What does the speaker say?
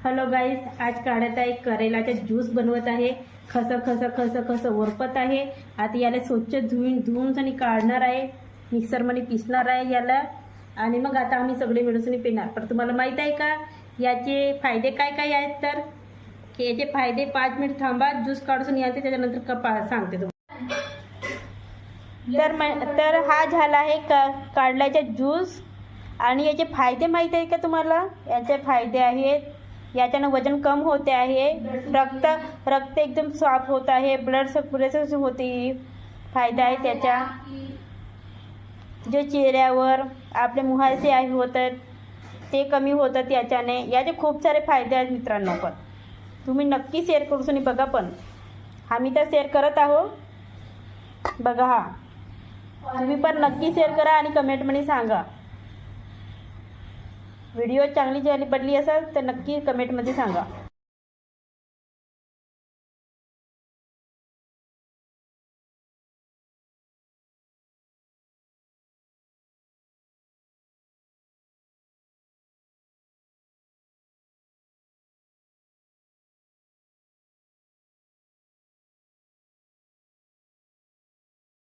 Hello गाईस, आज काढत आहे करेलाचा ज्यूस बनवत आहे। खस खस खस खस वरपत आहे। आता याला स्वच्छ धुवून आणि काढणार आहे, मिक्सरमध्ये पिसणार आहे याला आणि मग आता आम्ही सगळे मिळून पिणार। पण तुम्हाला माहित आहे का याचे फायदे काय काय आहेत? तर की याचे फायदे 5 मिनिट थांबा, ज्यूस काढून याचे त्याच्यानंतर सांगते तुम्हाला। तर हा झाला आहे काढल्याचा ज्यूस। आणि याचे फायदे माहिती आहे का तुम्हाला? याचे फायदे आहेत, याच्यानं वजन कम होते आहे, रक्त एकदम साफ होत आहे, ब्लड सर्क्युलेशन होते, फायदा आहे त्याचा। जे चेहऱ्यावर आपले मुहासे आहे होतात ते कमी होतात याच्याने। याचे खूप सारे फायदे आहेत मित्रांनो, पण तुम्ही नक्की शेअर करून बघा। पण आम्ही तर शेअर करत आहोत बघा, हा तुम्ही पण नक्की शेअर करा आणि कमेंटमध्ये सांगा। व्हिडिओ चांगली झाली पडली असेल तर नक्की कमेंटमध्ये सांगा।